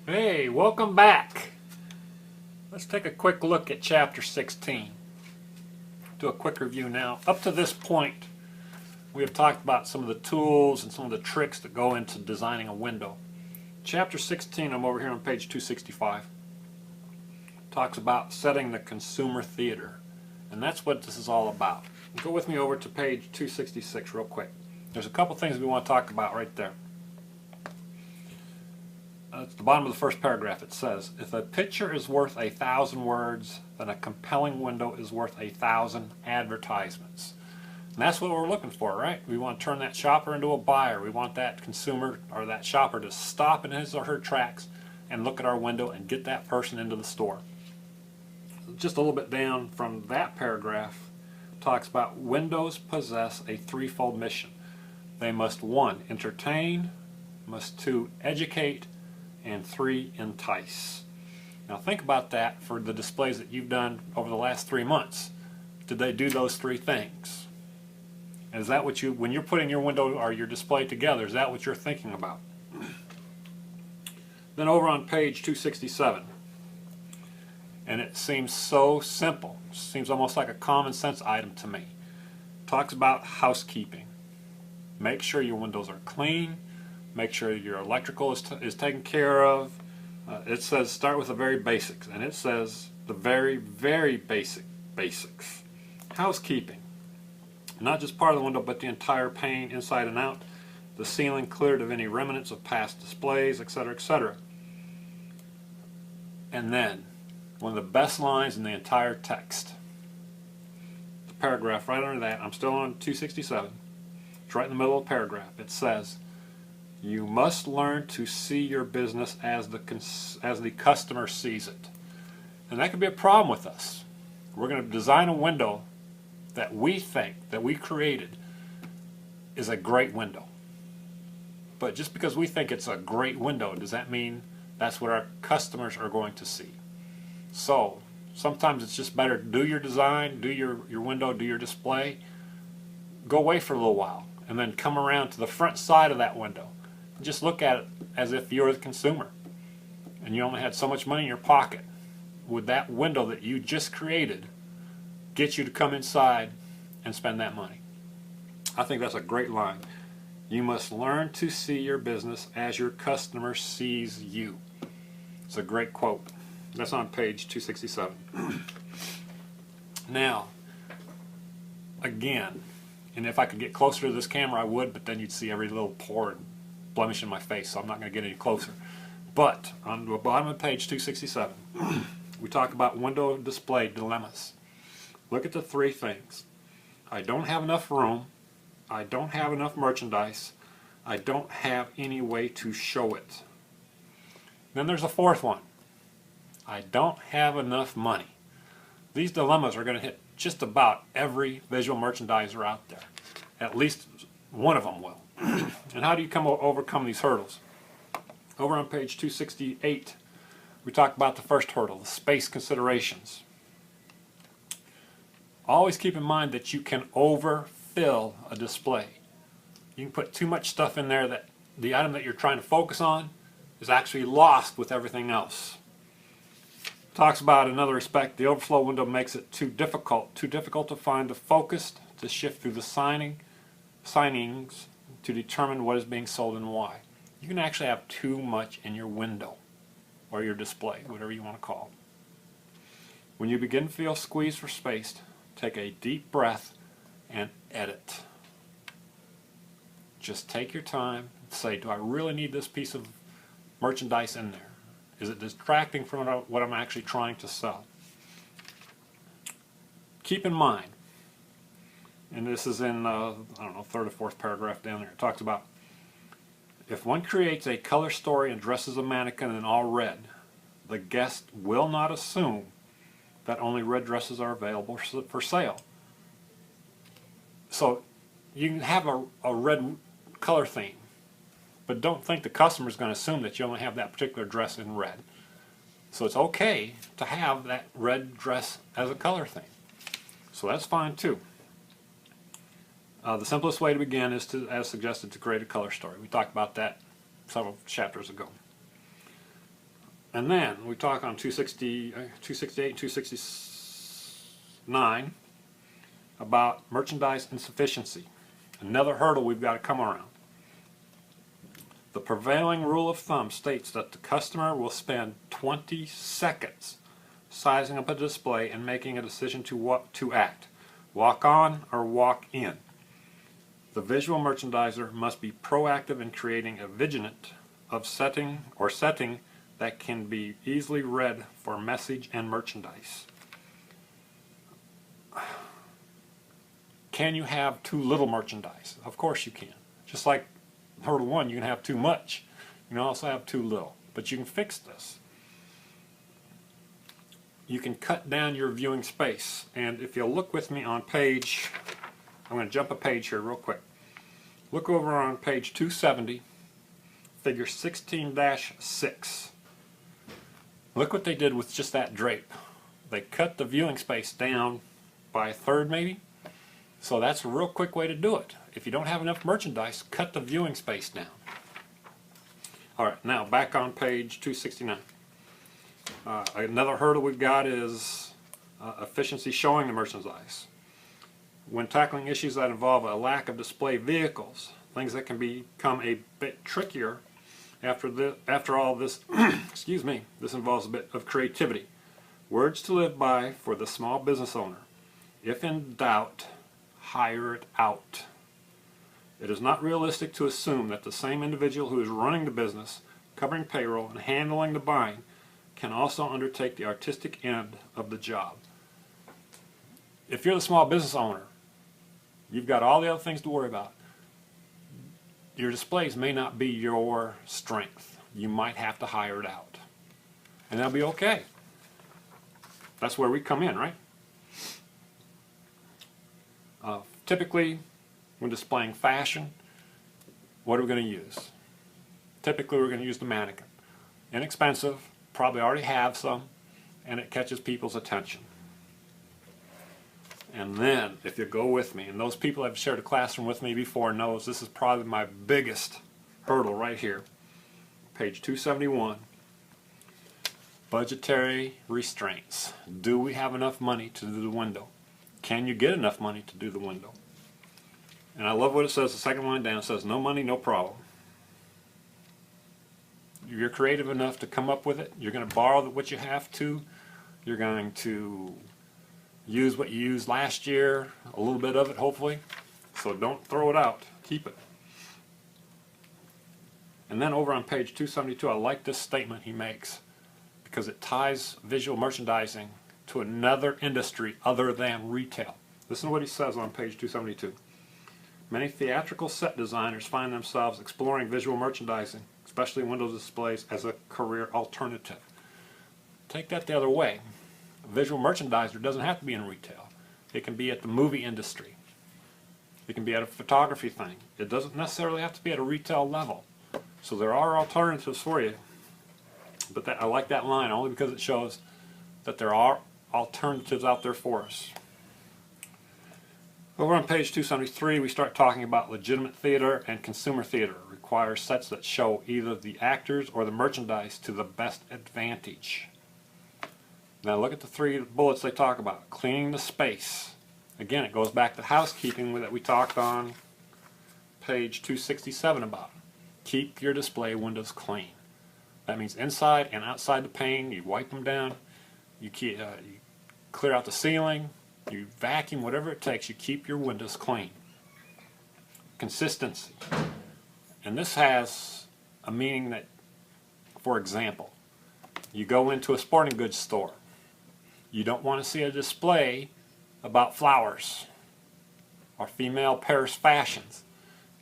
Hey, welcome back. Let's take a quick look at Chapter 16. Do a quick review now. Up to this point, we have talked about some of the tools and some of the tricks that go into designing a window. Chapter 16, I'm over here on page 265, talks about setting the consumer theater. And that's what this is all about. Go with me over to page 266 real quick. There's a couple things we want to talk about right there. At the bottom of the first paragraph it says, if a picture is worth 1,000 words, then a compelling window is worth 1,000 advertisements. And that's what we're looking for, right? We want to turn that shopper into a buyer. We want that consumer or that shopper to stop in his or her tracks and look at our window and get that person into the store. Just a little bit down from that paragraph talks about windows possess a threefold mission. They must 1, entertain, must 2, educate, and 3, entice. Now think about that for the displays that you've done over the last 3 months. Did they do those 3 things? And is that what you, when you're putting your window or your display together, is that what you're thinking about? Then over on page 267, and it seems so simple, seems almost like a common sense item to me. Talks about housekeeping. Make sure your windows are clean. Make sure your electrical is taken care of. It says start with the very basics, and it says the very, very basics. Housekeeping. Not just part of the window, but the entire pane inside and out. The ceiling cleared of any remnants of past displays, etc., etc. And then, one of the best lines in the entire text. The paragraph right under that, I'm still on 267. It's right in the middle of the paragraph. It says, you must learn to see your business as the customer sees it. And that could be a problem with us. We're going to design a window that we think, that we created, is a great window. But just because we think it's a great window, does that mean that's what our customers are going to see? So, sometimes it's just better to do your design, do your window, do your display, go away for a little while, and then come around to the front side of that window. Just look at it as if you're the consumer and you only had so much money in your pocket. Would that window that you just created get you to come inside and spend that money? I think that's a great line. You must learn to see your business as your customer sees you. It's a great quote. That's on page 267. Now, again, and if I could get closer to this camera I would, but then you'd see every little pore and blemish in my face, so I'm not going to get any closer. But on the bottom of page 267, we talk about window display dilemmas. Look at the 3 things. I don't have enough room. I don't have enough merchandise. I don't have any way to show it. Then there's a 4th one. I don't have enough money. These dilemmas are going to hit just about every visual merchandiser out there. At least one of them will. And how do you overcome these hurdles? Over on page 268, we talk about the first hurdle, the space considerations. Always keep in mind that you can overfill a display. You can put too much stuff in there that the item that you're trying to focus on is actually lost with everything else. Talks about, in another respect, the overflow window makes it too difficult to find the focus, to shift through the signings to determine what is being sold and why. You can actually have too much in your window or your display, whatever you want to call it. When you begin to feel squeezed for space, take a deep breath and edit. Just take your time and say, do I really need this piece of merchandise in there? Is it distracting from what I'm actually trying to sell? Keep in mind, and this is in, I don't know, 3rd or 4th paragraph down there. It talks about, if one creates a color story and dresses a mannequin in all red, the guest will not assume that only red dresses are available for sale. So you can have a red color theme, but don't think the customer is going to assume that you only have that particular dress in red. So it's okay to have that red dress as a color theme. So that's fine too. The simplest way to begin is to, as suggested, to create a color story. We talked about that several chapters ago. And then we talk on 268 and 269 about merchandise insufficiency. Another hurdle we've got to come around. The prevailing rule of thumb states that the customer will spend 20 seconds sizing up a display and making a decision to act. Walk on or walk in. The visual merchandiser must be proactive in creating a vignette of setting that can be easily read for message and merchandise. Can you have too little merchandise? Of course you can. Just like hurdle 1, you can have too much. You can also have too little. But you can fix this. You can cut down your viewing space. And if you'll look with me on page, I'm going to jump a page here real quick. Look over on page 270, figure 16-6. Look what they did with just that drape. They cut the viewing space down by a third maybe. So that's a real quick way to do it. If you don't have enough merchandise, cut the viewing space down. Alright, now back on page 269. Another hurdle we've got is efficiency showing the merchandise. When tackling issues that involve a lack of display vehicles, things that can become a bit trickier after all this, excuse me, this involves a bit of creativity. Words to live by for the small business owner. If in doubt, hire it out. It is not realistic to assume that the same individual who is running the business, covering payroll, and handling the buying can also undertake the artistic end of the job. If you're the small business owner, you've got all the other things to worry about. Your displays may not be your strength. You might have to hire it out. And that'll be okay. That's where we come in, right? Typically, when displaying fashion, what are we going to use? Typically, we're going to use the mannequin. Inexpensive, probably already have some, and it catches people's attention. And then, if you go with me, and those people that have shared a classroom with me before knows this is probably my biggest hurdle right here. Page 271. Budgetary restraints. Do we have enough money to do the window? Can you get enough money to do the window? And I love what it says, the second line down. It says, no money, no problem. You're creative enough to come up with it. You're going to borrow what you have to. You're going to use what you used last year, a little bit of it hopefully. So don't throw it out. Keep it. And then over on page 272, I like this statement he makes because it ties visual merchandising to another industry other than retail. Listen to what he says on page 272. Many theatrical set designers find themselves exploring visual merchandising, especially window displays, as a career alternative. Take that the other way. A visual merchandiser doesn't have to be in retail. It can be at the movie industry. It can be at a photography thing. It doesn't necessarily have to be at a retail level. So there are alternatives for you. But I like that line only because it shows that there are alternatives out there for us. Over on page 273, we start talking about legitimate theater and consumer theater. It requires sets that show either the actors or the merchandise to the best advantage. Now look at the three bullets they talk about. Cleaning the space. Again, it goes back to housekeeping that we talked on page 267 about. Keep your display windows clean. That means inside and outside the pane, you wipe them down, you clear out the ceiling, you vacuum, whatever it takes, you keep your windows clean. Consistency. And this has a meaning that, for example, you go into a sporting goods store. You don't want to see a display about flowers or female Paris fashions.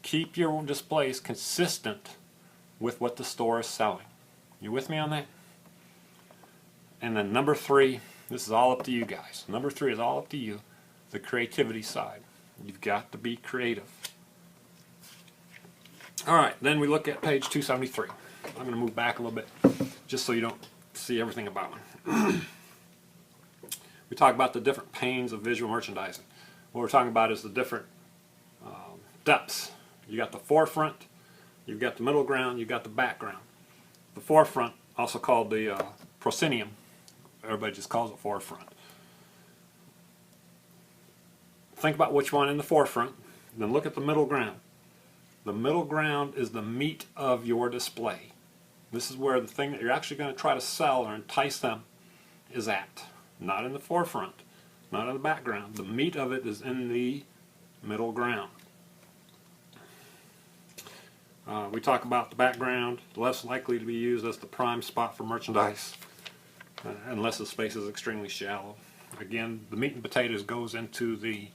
Keep your displays consistent with what the store is selling. You with me on that? And then number 3, this is all up to you guys. Number 3 is all up to you, the creativity side. You've got to be creative. Alright, then we look at page 273. I'm going to move back a little bit just so you don't see everything about it. We talk about the different panes of visual merchandising. What we're talking about is the different depths. You got the forefront, you've got the middle ground, you've got the background. The forefront also called the proscenium. Everybody just calls it forefront. Think about which one in the forefront, then look at the middle ground. The middle ground is the meat of your display. This is where the thing that you're actually going to try to sell or entice them is at. Not in the forefront, not in the background. The meat of it is in the middle ground. We talk about the background, less likely to be used as the prime spot for merchandise, unless the space is extremely shallow. Again, the meat and potatoes goes into the,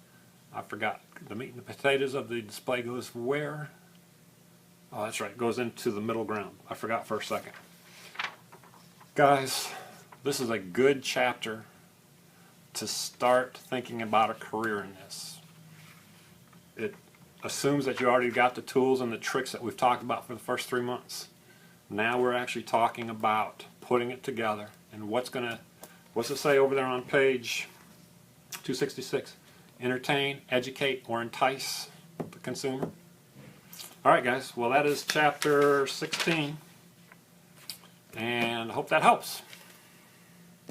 I forgot, the meat and the potatoes of the display goes where? Oh, that's right, goes into the middle ground. I forgot for a second. Guys, this is a good chapter to start thinking about a career in this. It assumes that you already got the tools and the tricks that we've talked about for the first 3 months. Now we're actually talking about putting it together and what's it say over there on page 266? Entertain, educate, or entice the consumer. Alright guys, well that is chapter 16, and I hope that helps.